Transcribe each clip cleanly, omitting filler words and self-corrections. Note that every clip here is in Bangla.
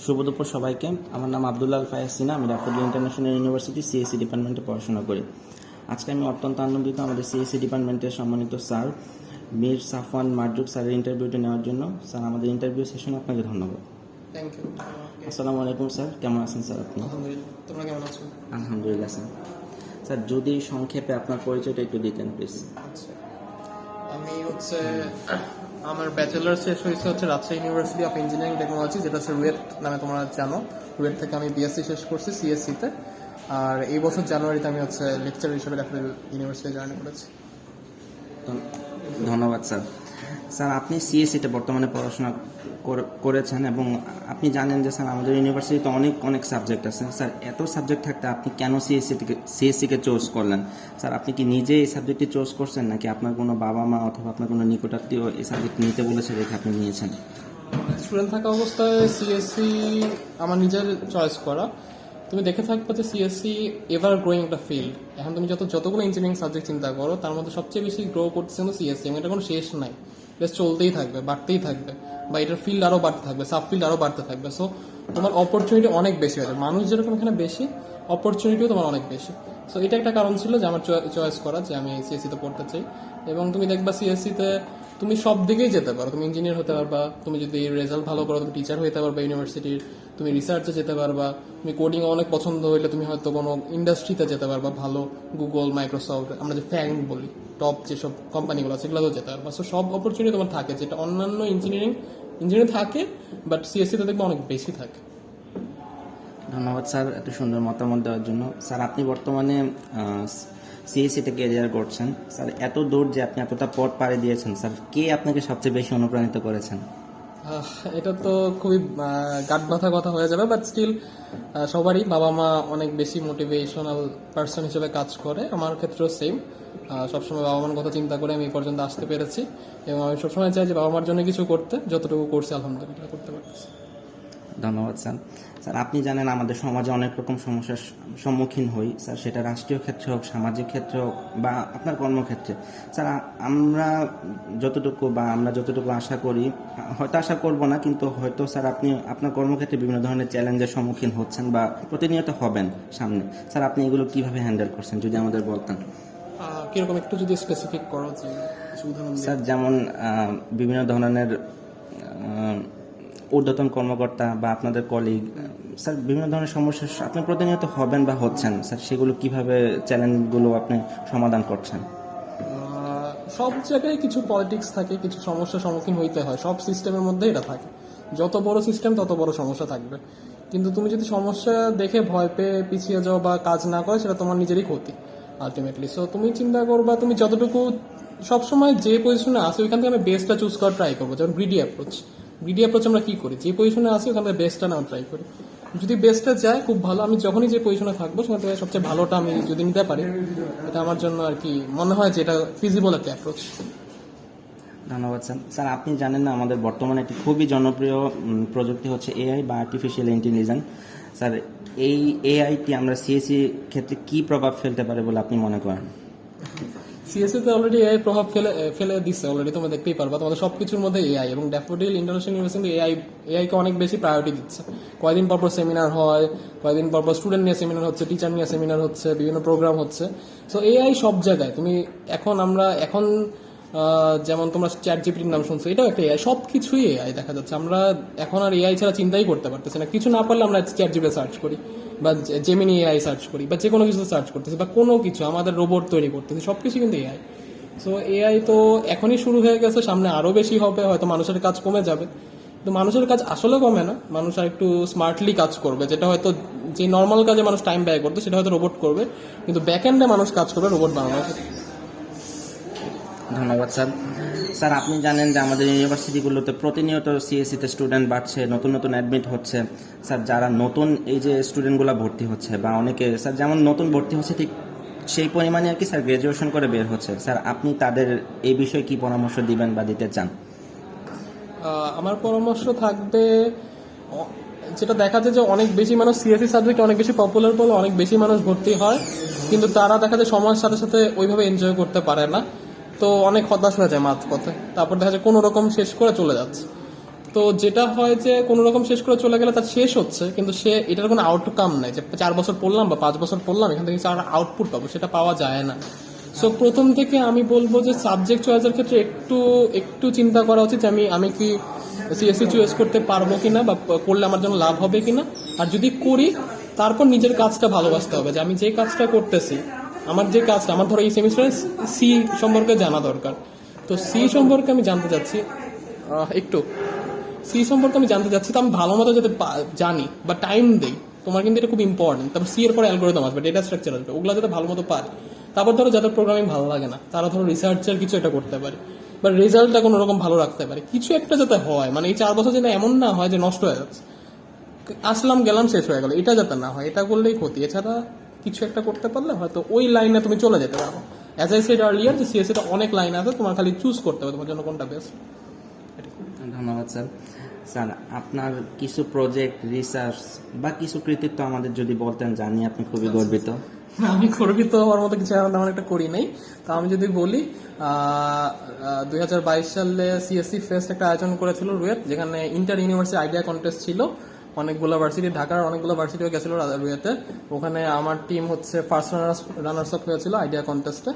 শুভ দুপুর সবাইকে। আমার নাম আব্দুল্লাহ আল ফায়াজ সিনা। আমি ড্যাফোডিল ইন্টারন্যাশনাল ইউনিভার্সিটি সিএসসি ডিপার্টমেন্টে পড়াশোনা করি। আজকে আমি অত্যন্ত আনন্দিত আমাদের সিএসসি ডিপার্টমেন্টের সম্মানিত স্যার মীর সাফওয়ান মারজুক স্যারের ইন্টারভিউটি নেওয়ার জন্য। স্যার, আমাদের ইন্টারভিউ সেশনে আপনাকে ধন্যবাদ। Thank you. আসসালামু আলাইকুম স্যার, কেমন আছেন স্যার আপনি? আলহামদুলিল্লাহ, তোমরা কেমন আছো? আলহামদুলিল্লাহ স্যার। স্যার, যদি সংক্ষেপে আপনার পরিচয়টা একটু দিতেন প্লিজ। আচ্ছা, আমি আমার ব্যাচেলার শেষ হয়েছে Rajshahi university of engineering technology, যেটা হচ্ছে রুয়েট নামে তোমরা জানো। রুয়েট থেকে আমি বিএসসি শেষ করছি সিএসসিতে, আর এই বছর জানুয়ারিতে আমি লেকচারার হিসেবে ড্যাফোডিল ইউনিভার্সিটি জয়েন করেছি। ধন্যবাদ স্যার। স্যার, আপনি সিএসসিতে বর্তমানে পড়াশোনা করেছেন এবং আপনি জানেন যে স্যার আমাদের ইউনিভার্সিটিতে অনেক সাবজেক্ট আছে। স্যার, এত সাবজেক্ট থাকতে আপনি কেন সিএসসিকে চুজ করলেন? স্যার, আপনি কি নিজে এই সাবজেক্টটি চুজ করছেন, নাকি আপনার কোনো বাবা মা অথবা আপনার কোনো নিকটাত্মীয় এই সাবজেক্ট নিতে বলেছে দেখে আপনি নিয়েছেন? স্টুডেন্ট থাকা অবস্থায় সিএসসি আমার নিজের চয়েস করা। তুমি দেখে থাকবে যে সিএসসি এভার গ্রোয়িং একটা ফিল্ড। এখন তুমি যতগুলো ইঞ্জিনিয়ারিং সাবজেক্ট চিন্তা করো, তার মধ্যে সবচেয়ে বেশি গ্রো করতেছে কিন্তু সিএসসি, এবং এটা কোনো শেষ নাই। বেশ চলতেই থাকবে, বাড়তেই থাকবে, বা এটার ফিল্ড আরও বাড়তে থাকবে, সাব ফিল্ড আরও বাড়তে থাকবে। সো তোমার অপরচুনিটি অনেক বেশি হবে। মানুষ যেরকম এখানে বেশি, অপরচুনিটিও তোমার অনেক বেশি। সো এটা একটা কারণ ছিল যে আমার চয়েস করা, যে আমি সিএসসিতে পড়তে চাই। এবং তুমি দেখবা সিএসসিতে তুমি সব দিকেই যেতে পারো। তুমি ইঞ্জিনিয়ার হতে পারবা, তুমি যদি রেজাল্ট ভালো করো তুমি টিচার হতে পারবা ইউনিভার্সিটির, তুমি রিসার্চে যেতে পারবা, তুমি কোডিং অনেক পছন্দ হইলে তুমি হয়তো কোনো ইন্ডাস্ট্রিতে যেতে পারবা, ভালো গুগল, মাইক্রোসফট, আমরা যে ফ্যাং বলি, টপ যেসব কোম্পানিগুলো আছে সেগুলোতেও যেতে পারবা। সো সব অপরচুনিটি তোমার থাকে, যেটা অন্যান্য ইঞ্জিনিয়ারিং থাকে, বাট সিএসসিতে দেখবে অনেক বেশি থাকে। ধন্যবাদ স্যার এত সুন্দর মতামত দেওয়ার জন্য। স্যার, আপনি বর্তমানে সিএসসিতে ক্যারিয়ার করছেন। স্যার, এত দূর যে আপনি এতটা পথ পাড়ি দিয়েছেন, স্যার কে আপনাকে সবচেয়ে বেশি অনুপ্রাণিত করেছেন? এটা তো খুবই গাট ব্যথা কথা হয়ে যাবে, বাট স্টিল সবারই বাবা মা অনেক বেশি মোটিভেশনাল পার্সন হিসেবে কাজ করে। আমার ক্ষেত্রেও সেম। সবসময় বাবা মার কথা চিন্তা করে আমি এই পর্যন্ত আসতে পেরেছি, এবং আমি সবসময় চাই যে বাবা মার জন্য কিছু করতে, যতটুকু করছি আলহামদুলিল্লাহ করতে পারতেছি। ধন্যবাদ স্যার। স্যার, আপনি জানেন আমাদের সমাজে অনেক রকম সমস্যার সম্মুখীন হই স্যার, সেটা রাষ্ট্রীয় ক্ষেত্রে হোক, সামাজিক ক্ষেত্রে হোক, বা আপনার কর্মক্ষেত্রে। স্যার, আমরা যতটুকু আশা করি, হয়তো আশা করব না, কিন্তু হয়তো স্যার আপনি আপনার কর্মক্ষেত্রে বিভিন্ন ধরনের চ্যালেঞ্জের সম্মুখীন হচ্ছেন বা প্রতিনিয়ত হবেন সামনে। স্যার, আপনি এগুলো কিভাবে হ্যান্ডেল করছেন যদি আমাদের বলতেন? কিরকম একটু যদি স্পেসিফিক করো যে উদাহরণ। স্যার, যেমন বিভিন্ন ধরনের ঊর্ধ্বতন কর্মকর্তা বা আপনাদের কলিগ, স্যার বিভিন্ন ধরনের সমস্যা আপনি প্রতিনিয়ত হবেন বা হচ্ছেন। স্যার, সেগুলো কিভাবে চ্যালেঞ্জগুলো আপনি সমাধান করছেন? সব জায়গায় কিছু পলিটিক্স থাকে, কিছু সমস্যার সম্মুখীন হইতে হয়, সব সিস্টেমের মধ্যে এটা থাকে। যত বড় সিস্টেম তত বড় সমস্যা থাকবে, কিন্তু তুমি যদি সমস্যা দেখে ভয় পেয়ে পিছিয়ে যাও বা কাজ না করো, সেটা তোমার নিজেরই ক্ষতি আলটিমেটলি। সো তুমি চিন্তা করবা তুমি যতটুকু সবসময় যে পজিশনে আসো ওইখান থেকে আমি বেস্টটা চুজ করার ট্রাই করবো। যেমন গ্রিডি অ্যাপ্রোচ আমরা কি করি, যে পজিশনে আসি ওখান থেকে বেস্টটা নেওয়ার ট্রাই করি। যদি বেস্টটা যায় খুব ভালো, আমি যখনই যে পজিশনে থাকবো সেখান থেকে সবচেয়ে ভালোটা আমি যদি নিতে পারি, এটা আমার জন্য আর কি মনে হয় যে এটা ফিজিবল একটা অ্যাপ্রোচ। ধন্যবাদ স্যার। স্যার, আপনি জানেন না আমাদের বর্তমানে একটি খুবই জনপ্রিয় প্রযুক্তি হচ্ছে এআই বা আর্টিফিশিয়াল ইন্টেলিজেন্স। স্যার, এই এআইটি আমরা সিএসসি ক্ষেত্রে কি প্রভাব ফেলতে পারে বলে আপনি মনে করেন? সিএসসিতে অলরেডি এআই প্রভাব ফেলে দিচ্ছে অলরেডি, তোমরা দেখতেই পারবা। তোমাদের সবকিছুর মধ্যে এআই, এবং ড্যাফোডিল ইন্টারন্যাশনাল ইউনিভার্সিটি এআইকে অনেক বেশি প্রায়োরিটি দিচ্ছে। কয়েকদিন পর সেমিনার হয়, কয়েকদিন পর স্টুডেন্ট নিয়ে সেমিনার হচ্ছে, টিচার নিয়ে সেমিনার হচ্ছে, বিভিন্ন প্রোগ্রাম হচ্ছে। সো এআই সব জায়গায়। তুমি এখন যেমন তোমরা চ্যাট জিপিটির নাম শুনছো, এটাও একটা এআই। সব কিছুই এআই দেখা যাচ্ছে। আমরা এখন আর এআই ছাড়া চিন্তাই করতে পারতেছি না। কিছু না পারলে আমরা চ্যাট জিপিটি সার্চ করি, বা জেমিনি এআই সার্চ করি, বা যে কোনো কিছু সার্চ করতেছি, বা কোনো কিছু আমাদের রোবট তৈরি করতেছি, সব কিছু কিন্তু এআই। সো এআই তো এখনই শুরু হয়ে গেছে, সামনে আরও বেশি হবে। হয়তো মানুষের কাজ কমে যাবে, কিন্তু মানুষের কাজ আসলে কমে না। মানুষ আর একটু স্মার্টলি কাজ করবে, যেটা হয়তো যে নর্মাল কাজে মানুষ টাইম ব্যয় করতো সেটা হয়তো রোবট করবে, কিন্তু ব্যাক এন্ডে মানুষ কাজ করবে রোবট বানানো। ধন্যবাদ স্যার। স্যার, আপনি জানেন যে আমাদের ইউনিভার্সিটিগুলোতে প্রতিনিয়ত সিএসসিতে স্টুডেন্ট বাড়ছে, নতুন অ্যাডমিট হচ্ছে। স্যার, যারা নতুন এই যে স্টুডেন্টগুলো ভর্তি হচ্ছে, বা অনেকে স্যার যেমন নতুন ভর্তি হচ্ছে, ঠিক সেই পরিমাণে আর কি স্যার গ্র্যাজুয়েশন করে বের হচ্ছে। স্যার, আপনি তাদের এই বিষয়ে কি পরামর্শ দিবেন বা দিতে চান? আমার পরামর্শ থাকবে, যেটা দেখা যায় যে অনেক বেশি মানুষ সিএসসি সাবজেক্ট অনেক বেশি পপুলার বলে অনেক বেশি মানুষ ভর্তি হয়, কিন্তু তারা দেখা যায় সময়ের সাথে সাথে ওইভাবে এনজয় করতে পারে না। তো অনেক হতাশ হয়ে যায় মাঝপথে, তারপর দেখা যায় কোনো রকম শেষ করে চলে যাচ্ছে। তো যেটা হয় যে কোনো রকম শেষ করে চলে গেলে তার শেষ হচ্ছে, কিন্তু সে এটার কোনো আউটকাম নাই যে 4 বছর পড়লাম বা 5 বছর পড়লাম এখান থেকে আর আউটপুট পাবো, সেটা পাওয়া যায় না। সো প্রথম থেকে আমি বলবো যে সাবজেক্ট চয়েসের ক্ষেত্রে একটু একটু চিন্তা করা উচিত যে আমি কি সিএসসি চয়েস করতে পারবো কিনা, বা করলে আমার জন্য লাভ হবে কিনা। আর যদি করি, তারপর নিজের কাজটা ভালোবাসতে হবে, যে আমি যে কাজটা করতেছি, আমার যে কাজটা, আমার ধরো এই সেমিস্টারে সি সম্পর্কে জানা দরকার, তো সি সম্পর্কে আমি জানতে চাচ্ছি একটু সি সম্পর্কে আমি জানতে চাচ্ছি, তো আমি ভালো মতো যাতে জানি বা টাইম দেই, তোমার কিন্তু এটা খুব ইম্পর্টেন্ট। তারপর সি এর পরে অ্যালগোরিদম আসবে, ডেটা স্ট্রাকচার আসবে, ওগুলো যাতে ভালো মতো পারে। তারপর ধরো যাদের প্রোগ্রামিং ভালো লাগে না, তারা ধরো রিসার্চের কিছু একটা করতে পারে, বা রেজাল্টটা কোনো রকম ভালো রাখতে পারে, কিছু একটা যাতে হয়। মানে এই 4 বছর যেন এমন না হয় যে নষ্ট হয়ে যাচ্ছে, আসলাম গেলাম শেষ হয়ে গেল, এটা যাতে না হয়, এটা করলেই ক্ষতি। এছাড়া কিছু একটা করতে পারলে হয়তো ওই লাইনে তুমি চলে যেতে পারো। অ্যাজ আই সেড আর্লিয়ার, যে সিএসসিটা অনেক লাইন আছে, তোমার খালি চুজ করতে হবে তোমার জন্য কোনটা বেস্ট। ধন্যবাদ স্যার। স্যার, আপনার কিছু প্রজেক্ট, রিসার্চ বা কিছু কৃতিত্ব আমাদের যদি বলতেন, জানি আপনি খুবই গর্বিত। আমি গর্বিত হওয়ার মতো কিছু এখন তেমন একটা করি নাই। তো আমি যদি বলি, 2022 সালে সিএসসি ফেস্ট একটা আয়োজন করেছিল রুয়েট, যেখানে ইন্টার ইউনিভার্সিটি আইডিয়া কন্টেস্ট ছিল। অনেকগুলো ভার্সিটি, ঢাকার অনেকগুলো ভার্সিটিও গেছিল রুয়েটে। ওখানে আমার টিম হচ্ছে ফার্স্ট রানার্স আপ হয়েছিল আইডিয়া কন্টেস্টে।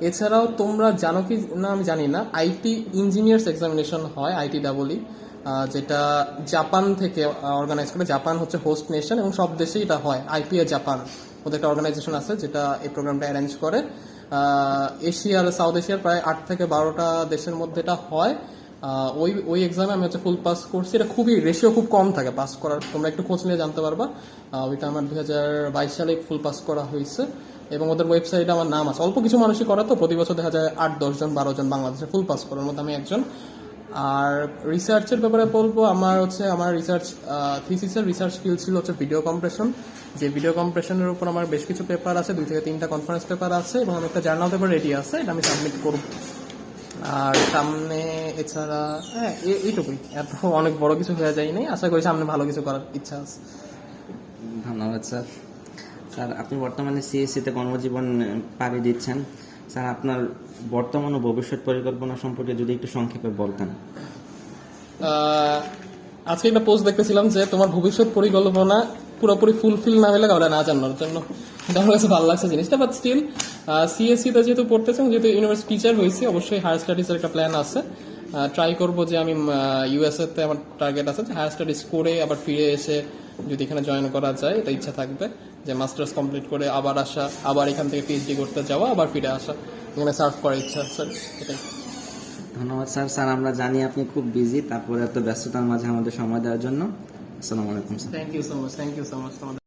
এছাড়াও তোমরা জানো কি না আমি জানি না, আইটি ইঞ্জিনিয়ার্স এক্সামিনেশন হয়, ITEE, যেটা জাপান থেকে অর্গানাইজ করে। জাপান হচ্ছে হোস্ট নেশন এবং সব দেশেই এটা হয়। IPA জাপান ওদের একটা অর্গানাইজেশন আছে যেটা এই প্রোগ্রামটা অ্যারেঞ্জ করে। এশিয়ার, সাউথ এশিয়ার প্রায় 8 থেকে 12টা দেশের মধ্যে এটা হয়। ওই এক্সামে আমি হচ্ছে ফুল পাস করছি। এটা খুবই রেশিও খুব কম থাকে পাস করার, তোমরা একটু খোঁজ নিয়ে জানতে পারবা। ওইটা আমার 2022 সালে ফুল পাস করা হয়েছে, এবং ওদের ওয়েবসাইটে আমার নাম আছে। অল্প কিছু মানুষই করে, তো প্রতি বছর দেখা যায় 8-10 জন 12 জন বাংলাদেশে ফুল পাস করার মধ্যে আমি একজন। আর রিসার্চের ব্যাপারে বলবো, আমার রিসার্চ থিসিসের রিসার্চ ফিল্ড ছিল হচ্ছে ভিডিও কম্প্রেশন। যে ভিডিও কম্প্রেশনের উপর আমার বেশ কিছু পেপার আছে, 2 থেকে 3টা কনফারেন্স পেপার আছে, এবং আমি একটা জার্নাল পেপার রেডি আছে, এটা আমি সাবমিট করব। আর সামনে এছাড়া এইটুকুই, এত অনেক বড় কিছু হয়ে যায় নাই। আশা করি সামনে ভালো কিছু করার ইচ্ছা আছে। ধন্যবাদ স্যার। স্যার, আপনি বর্তমানে সিএসসিতে কর্মজীবন পাড়ি দিচ্ছেন। স্যার, আপনার বর্তমান ও ভবিষ্যৎ পরিকল্পনা সম্পর্কে যদি একটু সংক্ষেপে বলতেন। আজকে একটা পোস্ট দেখতেছিলাম যে তোমার ভবিষ্যৎ পরিকল্পনা পুরোপুরি ফুলফিল না হলে কাউকে না জানার জন্য, এটা আমার কাছে ভালো লাগছে জিনিসটা। বাট স্টিল সিএসসিতে যেহেতু পড়তেছি এবং যেহেতু ইউনিভার্সিটি টিচার হয়েছি, অবশ্যই হায়ার স্টাডিজের একটা প্ল্যান আছে। ট্রাই করবো যে আমি ইউএসএতে আমার টার্গেট আছে যে হায়ার স্টাডিজ করে আবার ফিরে এসে যদি এখানে জয়েন করা যায়, এটা ইচ্ছা থাকবে যে মাস্টার্স কমপ্লিট করে আবার আসা, আবার এখান থেকে পিএইচডি করতে যাওয়া, আবার ফিরে আসা, এখানে সার্ভ করার ইচ্ছা আছে। এটাই। ধন্যবাদ স্যার। স্যার, আমরা জানি আপনি খুব বিজি, তারপরে এত ব্যস্ততার মাঝে আমাদের সময় দেওয়ার জন্য। আসসালামু আলাইকুম sir. Thank you so much.